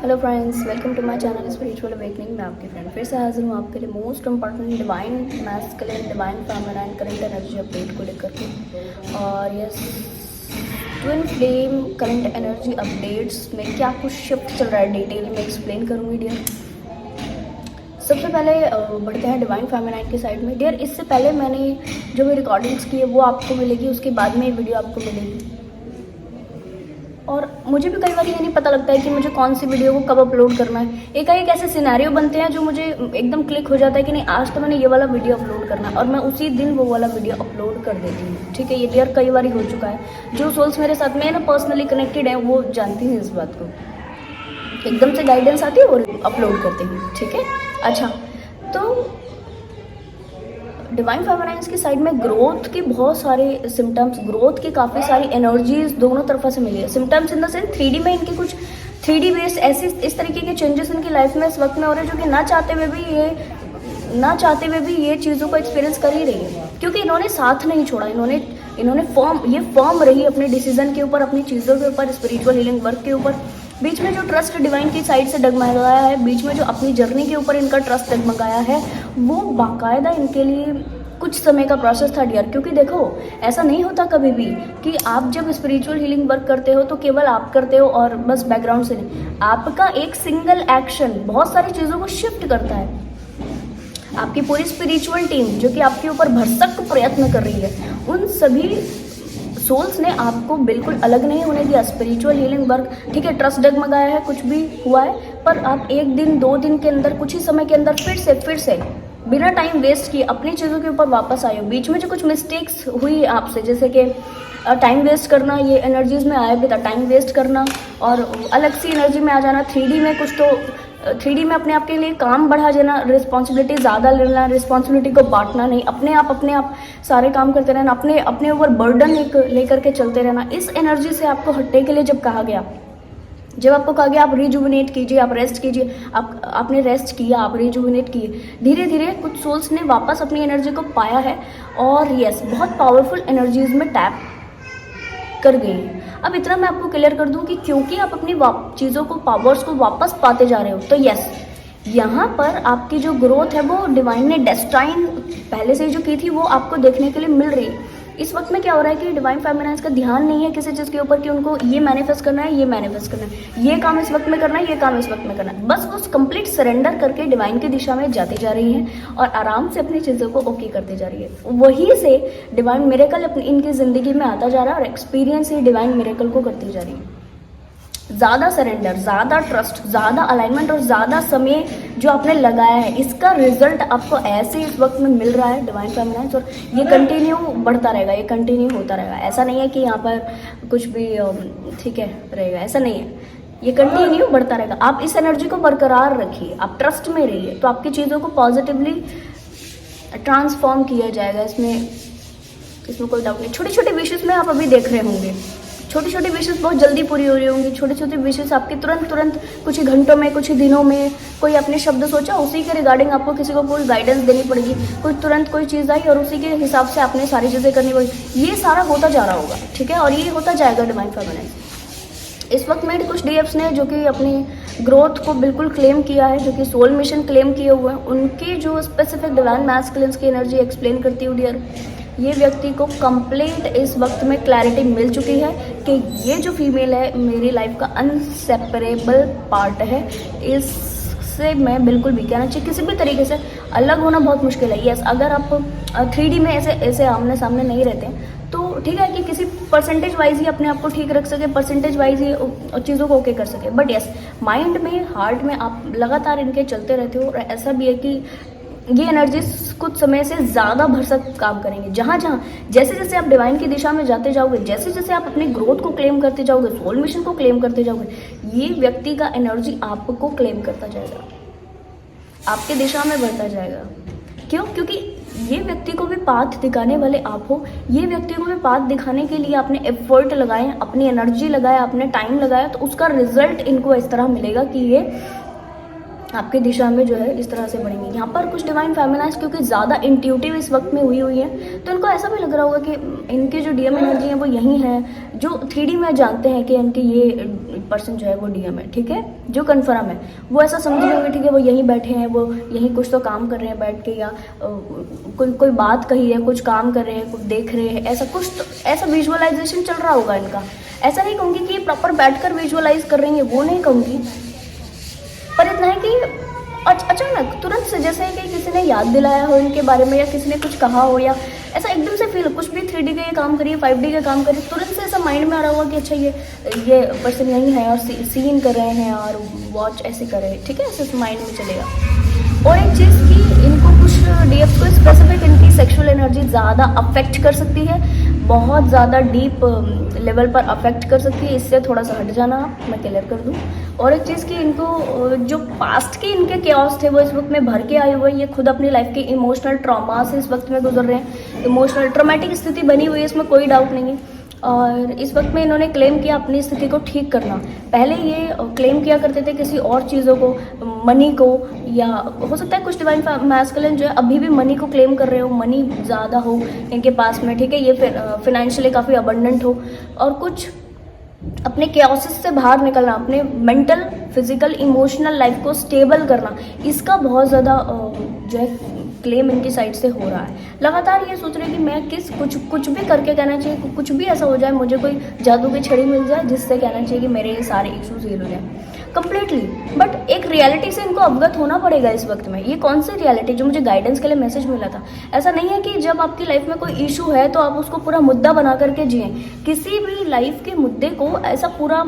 Hello friends, welcome to my channel spiritual awakening. मैं आपकी friend फिर से हाजिर हूँ आपके लिए most important divine masculine, divine feminine current energy update को लेकर के। और yes, twin flame current energy updates में क्या कुछ शिफ्ट चल रहा है डिटेल में एक्सप्लेन करूँगी डियर। सबसे पहले बढ़ते हैं डिवाइन फेमिनाइन की साइड में डियर। इससे पहले मैंने जो भी रिकॉर्डिंग्स की है वो आपको मिलेगी, उसके बाद में ये वीडियो आपको मिलेगी। और मुझे भी कई बार ये नहीं पता लगता है कि मुझे कौन सी वीडियो को कब अपलोड करना है। एक ऐसे सिनेरियो बनते हैं जो मुझे एकदम क्लिक हो जाता है कि नहीं, आज तो मैंने ये वाला वीडियो अपलोड करना है, और मैं उसी दिन वो वाला वीडियो अपलोड कर देती हूँ। ठीक है, ये डियर कई बार हो चुका है। जो सोल्स मेरे साथ में ना पर्सनली कनेक्टेड हैं वो जानती हैं इस बात को। एकदम से गाइडेंस आती है और अपलोड करते हैं। ठीक है, अच्छा, तो डिवाइन फेमिनाइन्स की साइड में ग्रोथ के बहुत सारे सिम्टम्स, ग्रोथ की काफ़ी सारी एनर्जीज दोनों तरफा से मिली है। Symptoms in the sense 3D में इनके कुछ 3D बेस्ड ऐसे इस तरीके के चेंजेस इनकी लाइफ में इस वक्त में हो रहे हैं, जो कि ना चाहते हुए भी ये चीज़ों को एक्सपीरियंस कर ही रही है, क्योंकि इन्होंने साथ नहीं छोड़ा। इन्होंने फर्म रही अपने डिसीजन के ऊपर, अपनी चीज़ों के ऊपर, स्पिरिचुअल हीलिंग वर्क के ऊपर। बीच में जो ट्रस्ट डिवाइन की साइड से डगमगाया है, बीच में जो अपनी जर्नी के ऊपर इनका ट्रस्ट डगमगाया है, वो बाकायदा इनके लिए कुछ समय का प्रोसेस था डियर। क्योंकि देखो, ऐसा नहीं होता कभी भी कि आप जब स्पिरिचुअल हीलिंग वर्क करते हो तो केवल आप करते हो और बस बैकग्राउंड से नहीं। आपका एक सिंगल एक्शन बहुत सारी चीज़ों को शिफ्ट करता है। आपकी पूरी स्पिरिचुअल टीम जो कि आपके ऊपर भरसक प्रयत्न कर रही है, उन सभी सोल्स ने आपको बिल्कुल अलग नहीं होने दिया। स्पिरिचुअल हीलिंग वर्क, ठीक है, ट्रस्ट डगमगाया है, कुछ भी हुआ है, पर आप 1 दिन 2 दिन के अंदर, कुछ ही समय के अंदर फिर से बिना टाइम वेस्ट किए अपनी चीज़ों के ऊपर वापस आए हो। बीच में जो कुछ मिस्टेक्स हुई आपसे, जैसे कि टाइम वेस्ट करना, ये एनर्जीज में आया भी था, टाइम वेस्ट करना और अलग सी एनर्जी में आ जाना। 3D में कुछ तो 3D में अपने आप के लिए काम बढ़ा देना, रिस्पॉन्सिबिलिटी ज़्यादा लेना, रिस्पॉन्सिबिलिटी को बांटना नहीं, अपने आप सारे काम करते रहना, अपने ऊपर बर्डन लेकर के चलते रहना। इस एनर्जी से आपको हटने के लिए जब आपको कहा गया आप रिजुविनेट कीजिए, आप रेस्ट कीजिए, आपने रेस्ट किया, आप रिजुविनेट किए, धीरे धीरे कुछ सोल्स ने वापस अपनी एनर्जी को पाया है और यस, बहुत पावरफुल एनर्जीज में टैप कर गई है। अब इतना मैं आपको क्लियर कर दूं कि क्योंकि आप अपनी चीज़ों को, पावर्स को वापस पाते जा रहे हो, तो यस, यहाँ पर आपकी जो ग्रोथ है वो डिवाइन ने डेस्टाइन पहले से ही जो की थी वो आपको देखने के लिए मिल रही है। इस वक्त में क्या हो रहा है कि डिवाइन फेमिनाइन्स का ध्यान नहीं है किसी चीज़ के ऊपर कि उनको ये मैनिफेस्ट करना है, ये काम इस वक्त में करना है, ये काम इस वक्त में करना है। बस वो कंप्लीट सरेंडर करके डिवाइन की दिशा में जाती जा रही हैं और आराम से अपनी चीज़ों को ओके करते जा रही है। वहीं से डिवाइन मिरेकल अपनी इनकी ज़िंदगी में आता जा रहा है और एक्सपीरियंस ही डिवाइन मिरेकल को करती जा रही है। ज़्यादा सरेंडर, ज़्यादा ट्रस्ट, ज़्यादा अलाइनमेंट और ज़्यादा समय जो आपने लगाया है, इसका रिजल्ट आपको ऐसे इस वक्त में मिल रहा है डिवाइन फेमिनाइन्स। और ये कंटिन्यू बढ़ता रहेगा, ये कंटिन्यू होता रहेगा। ऐसा नहीं है कि यहाँ पर कुछ भी ठीक है रहेगा, ऐसा नहीं है, ये कंटिन्यू बढ़ता रहेगा। आप इस एनर्जी को बरकरार रखिए, आप ट्रस्ट में रहिए, तो आपकी चीज़ों को पॉजिटिवली ट्रांसफॉर्म किया जाएगा। इसमें कोई डाउट नहीं। छोटी छोटी विशेष में आप अभी देख रहे होंगे, छोटी छोटी विशेष बहुत जल्दी पूरी हो रही होंगी। छोटी छोटी विशेष आपकी तुरंत कुछ ही घंटों में, कुछ ही दिनों में कोई अपने शब्द सोचा, उसी के रिगार्डिंग आपको किसी को कोई गाइडेंस देनी पड़ेगी। तुरंत कोई चीज़ आई और उसी के हिसाब से आपने सारी चीज़ें करनी पड़ेगी। ये सारा होता जा रहा होगा, ठीक है, और ये होता जाएगा डिवाइन फेमिनाइन्स। इस वक्त में कुछ डीएफ्स ने जो कि अपनी ग्रोथ को बिल्कुल क्लेम किया है, जो कि सोल मिशन क्लेम किए हुए हैं, उनकी जो स्पेसिफिक डिवाइन मैस्कुलिन्स की एनर्जी एक्सप्लेन करती हूँ डियर। ये व्यक्ति को कंप्लीट इस वक्त में क्लैरिटी मिल चुकी है कि ये जो फीमेल है मेरी लाइफ का अनसेपरेबल पार्ट है। इससे मैं बिल्कुल भी, कहना चाहिए, किसी भी तरीके से अलग होना बहुत मुश्किल है। यस, अगर आप 3D में ऐसे आमने सामने नहीं रहते तो ठीक है कि किसी परसेंटेज वाइज ही अपने आप को ठीक रख सके, परसेंटेज वाइज ही चीज़ों को ओके कर सके, बट यस, माइंड में, हार्ट में आप लगातार इनके चलते रहते हो। और ऐसा भी है कि ये एनर्जीज कुछ समय से ज़्यादा भरसक काम करेंगे। जहाँ जैसे आप डिवाइन की दिशा में जाते जाओगे, जैसे आप अपनी ग्रोथ को क्लेम करते जाओगे, सोल मिशन को क्लेम करते जाओगे, ये व्यक्ति का एनर्जी आपको क्लेम करता जाएगा, आपके दिशा में बढ़ता जाएगा। क्यों? क्योंकि ये व्यक्ति को भी पाथ दिखाने वाले आप हो। ये व्यक्ति को भी पाथ दिखाने के लिए आपने एफर्ट लगाए, अपनी एनर्जी लगाया, आपने टाइम लगाया, तो उसका रिजल्ट इनको इस तरह मिलेगा कि ये आपकी दिशा में जो है इस तरह से बढ़ेंगे। यहाँ पर कुछ डिवाइन फेमिनाइन्स क्योंकि ज़्यादा इंट्यूटिव इस वक्त में हुई है, तो इनको ऐसा भी लग रहा होगा कि इनकी जो डीएम एनर्जी है वो यही है, जो 3D में जानते हैं कि इनकी ये पर्सन जो है वो डीएम है, ठीक है, जो कन्फर्म है। वो ऐसा समझ रहे होंगे ठीक है वो यहीं बैठे हैं, वो यहीं कुछ तो काम कर रहे हैं बैठ के, या कोई बात कही है, कुछ काम कर रहे हैं, कुछ देख रहे हैं, ऐसा कुछ तो ऐसा विजुअलाइजेशन चल रहा होगा इनका। ऐसा नहीं कहूँगी कि प्रॉपर बैठकर विजुअलाइज कर रही है, वो नहीं कहूँगी, पर इतना है कि अचानक तुरंत से जैसे कि किसी ने याद दिलाया हो इनके बारे में, या किसी ने कुछ कहा हो, या ऐसा एकदम से फील, कुछ भी 3D का ये काम करिए, 5D का काम करिए, तुरंत से ऐसा माइंड में आ रहा होगा कि अच्छा ये पर्सन यहीं है और सीन कर रहे हैं और वॉच ऐसे कर रहे हैं, ठीक है, ऐसे माइंड में चलेगा। और एक चीज़ कि इनको कुछ डीएफ को स्पेसिफिक इनकी सेक्सुअल एनर्जी ज़्यादा अफेक्ट कर सकती है, बहुत ज़्यादा डीप लेवल पर अफेक्ट कर सकती है। इससे थोड़ा सा हट जाना, मैं क्लियर कर दूँ। और एक चीज़ कि इनको जो पास्ट के इनके केओस थे वो इस वक्त में भर के आए हुए हैं, ये खुद अपनी लाइफ के इमोशनल ट्रॉमा से इस वक्त में गुजर रहे हैं, इमोशनल ट्रॉमेटिक स्थिति बनी हुई है, इसमें कोई डाउट नहीं है। और इस वक्त में इन्होंने क्लेम किया अपनी स्थिति को ठीक करना। पहले ये क्लेम किया करते थे किसी और चीज़ों को, मनी को, या हो सकता है कुछ डिवाइन मैस्कुलिन जो है अभी भी मनी को क्लेम कर रहे हो, मनी ज़्यादा हो इनके पास में, ठीक है, ये फिनेंशियली काफ़ी अबंडेंट हो, और कुछ अपने केओसिस से बाहर निकलना, अपने मेंटल, फिजिकल, इमोशनल लाइफ को स्टेबल करना, इसका बहुत ज़्यादा जो है क्लेम इनकी साइड से हो रहा है। लगातार ये सोच रहे हैं कि मैं कुछ भी करके कहना चाहिए, कुछ भी ऐसा हो जाए, मुझे कोई जादू की छड़ी मिल जाए जिससे कहना चाहिए कि मेरे ये सारे इश्यूज हील हो जाए कंप्लीटली। बट एक रियलिटी से इनको अवगत होना पड़ेगा इस वक्त में। ये कौन सी रियलिटी जो मुझे गाइडेंस के लिए मैसेज मिला था, ऐसा नहीं है कि जब आपकी लाइफ में कोई इशू है तो आप उसको पूरा मुद्दा बना करके जिए। किसी भी लाइफ के मुद्दे को ऐसा पूरा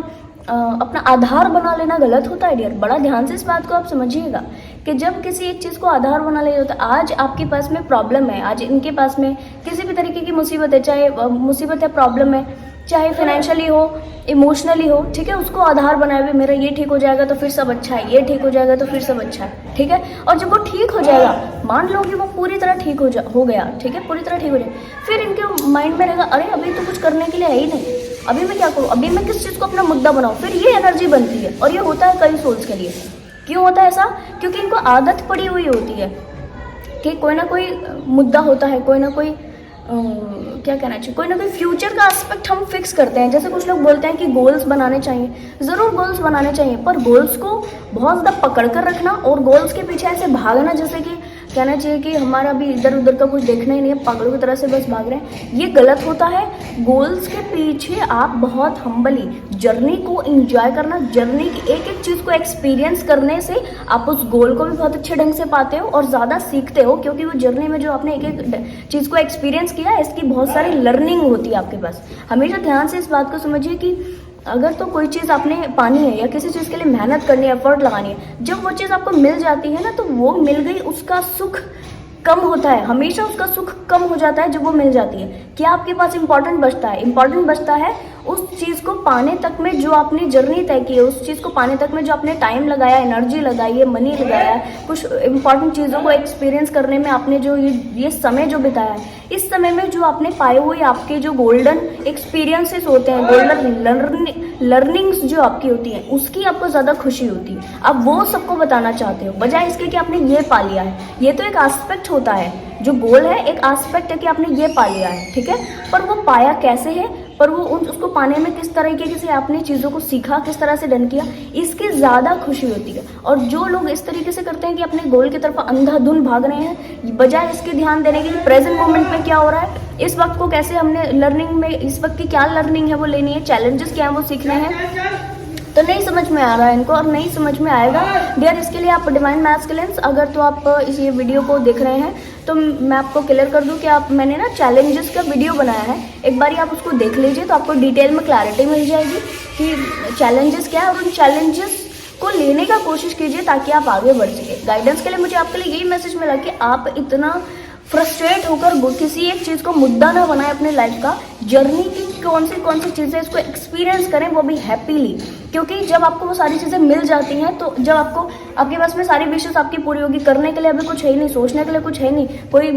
अपना आधार बना लेना गलत होता है डियर। बड़ा ध्यान से इस बात को आप समझिएगा कि जब किसी एक चीज़ को आधार बना लिया होता है, आज आपके पास में प्रॉब्लम है, आज इनके पास में किसी भी तरीके की मुसीबत है, चाहे मुसीबत है, प्रॉब्लम है, चाहे फाइनेंशियली हो, इमोशनली हो, ठीक है, उसको आधार बनाए हुए मेरा ये ठीक हो जाएगा तो फिर सब अच्छा है, ये ठीक हो जाएगा तो फिर सब अच्छा है, ठीक है। और जब वो ठीक हो जाएगा, मान लो कि वो पूरी तरह ठीक हो गया, ठीक है, पूरी तरह ठीक हो जाए, फिर इनके माइंड में रहेगा अरे अभी तो कुछ करने के लिए है ही नहीं, अभी मैं क्या करूँ, अभी मैं किस चीज़ को अपना मुद्दा बनाऊँ। फिर ये एनर्जी बनती है, और ये होता है कई सोल्स के लिए। क्यों होता है ऐसा? क्योंकि इनको आदत पड़ी हुई होती है कि कोई ना कोई मुद्दा होता है, कोई ना कोई क्या कहना चाहिए, कोई ना कोई फ्यूचर का एस्पेक्ट हम फिक्स करते हैं। जैसे कुछ लोग बोलते हैं कि गोल्स बनाने चाहिए, ज़रूर गोल्स बनाने चाहिए, पर गोल्स को बहुत ज़्यादा पकड़ कर रखना और गोल्स के पीछे ऐसे भागना जैसे कि कहना चाहिए कि हमारा भी इधर उधर का कुछ देखना ही नहीं है, पागलों की तरह से बस भाग रहे हैं, ये गलत होता है। गोल्स के पीछे आप बहुत हम्बली जर्नी को एंजॉय करना, जर्नी की एक एक चीज़ को एक्सपीरियंस करने से आप उस गोल को भी बहुत अच्छे ढंग से पाते हो और ज़्यादा सीखते हो, क्योंकि वो जर्नी में जो आपने एक एक चीज़ को एक्सपीरियंस किया है, इसकी बहुत सारी लर्निंग होती है आपके पास। हमेशा ध्यान से इस बात को समझिए कि अगर तो कोई चीज़ आपने पानी है या किसी चीज़ के लिए मेहनत करनी है, एफर्ट लगानी है, जब वो चीज़ आपको मिल जाती है ना, तो वो मिल गई, उसका सुख कम होता है, हमेशा उसका सुख कम हो जाता है जब वो मिल जाती है। क्या आपके पास इंपॉर्टेंट बचता है? इंपॉर्टेंट बचता है उस चीज़ को पाने तक में जो आपने जर्नी तय की है, उस चीज़ को पाने तक में जो आपने टाइम लगाया, एनर्जी लगाई है, मनी लगाया है, कुछ इंपॉर्टेंट चीज़ों को एक्सपीरियंस करने में आपने जो ये समय जो बिताया है, इस समय में जो आपने पाए हुए आपके जो गोल्डन एक्सपीरियंसेस होते हैं, गोल्डन लर्निंग्स जो आपकी होती हैं, उसकी आपको ज़्यादा खुशी होती है। आप वो सबको बताना चाहते हो, बजाय इसके कि आपने ये पा लिया है। ये तो एक एस्पेक्ट होता है, जो गोल है एक एस्पेक्ट है कि आपने ये पा लिया है, ठीक है, पर वो पाया कैसे है, पर वो उसको पाने में किस तरीके से आपने चीज़ों को सीखा, किस तरह से डन किया, इसकी ज़्यादा खुशी होती है। और जो लोग इस तरीके से करते हैं कि अपने गोल की तरफ अंधाधुन भाग रहे हैं, बजाय इसके ध्यान देने के प्रेजेंट मोमेंट में क्या हो रहा है, इस वक्त को कैसे हमने लर्निंग में, इस वक्त की क्या लर्निंग है वो लेनी है, चैलेंजेस क्या है वो सीखने हैं, तो नहीं समझ में आ रहा है इनको, और नहीं समझ में आएगा डियर। इसके लिए आप डिवाइन मैस्कुलिन्स, अगर तो आप इस ये वीडियो को देख रहे हैं तो मैं आपको क्लियर कर दूं कि आप, मैंने ना चैलेंजेस का वीडियो बनाया है, एक बारी आप उसको देख लीजिए तो आपको डिटेल में क्लैरिटी मिल जाएगी कि चैलेंजेस क्या है, और उन चैलेंजेस को लेने का कोशिश कीजिए ताकि आप आगे बढ़ सके। गाइडेंस के लिए मुझे आपके लिए यही मैसेज मिला कि आप इतना फ्रस्ट्रेट होकर किसी एक चीज़ को मुद्दा ना बनाए अपने लाइफ का, जर्नी की कौन सी चीज़ें इसको एक्सपीरियंस करें, वो भी हैप्पीली, क्योंकि जब आपको वो सारी चीज़ें मिल जाती हैं तो जब आपके पास में सारी विशेष आपकी पूरी होगी, करने के लिए अभी कुछ है ही नहीं, सोचने के लिए कुछ है नहीं, कोई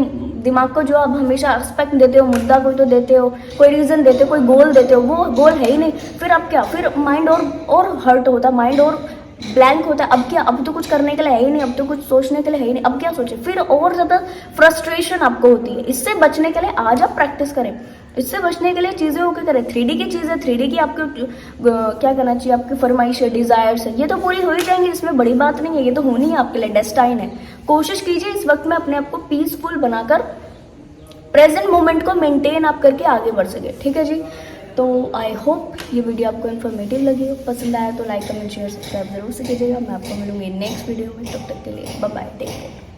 दिमाग को जो आप हमेशा एस्पेक्ट देते हो, मुद्दा कोई तो देते हो, कोई रीज़न देते हो, कोई गोल देते हो, वो गोल है ही नहीं, फिर आप क्या, फिर माइंड और हर्ट होता, माइंड और ब्लैंक होता है, अब क्या, अब तो कुछ करने के लिए है ही नहीं, अब तो कुछ सोचने के लिए है ही नहीं, अब क्या सोचे, फिर और ज़्यादा फ्रस्ट्रेशन आपको होती है। इससे बचने के लिए आज आप प्रैक्टिस करें, इससे बचने के लिए चीज़ें होकर करें। 3D की चीज़ें, 3D की आपको क्या करना चाहिए, आपकी फरमाइश है, डिज़ायर्स है, ये तो पूरी हो ही जाएंगी, इसमें बड़ी बात नहीं है, ये तो होनी है आपके लिए, डेस्टाइन है। कोशिश कीजिए इस वक्त में अपने आप को पीसफुल बनाकर प्रेजेंट मोमेंट को मेंटेन आप करके आगे बढ़ सके, ठीक है जी। तो आई होप ये वीडियो आपको इन्फॉर्मेटिव लगी हो, पसंद आया तो लाइक कमेंट शेयर सब्सक्राइब जरूर से कीजिएगा। मैं आपको मिलूंगी नेक्स्ट वीडियो में, तब तक के लिए बाय बाय, टेक केयर।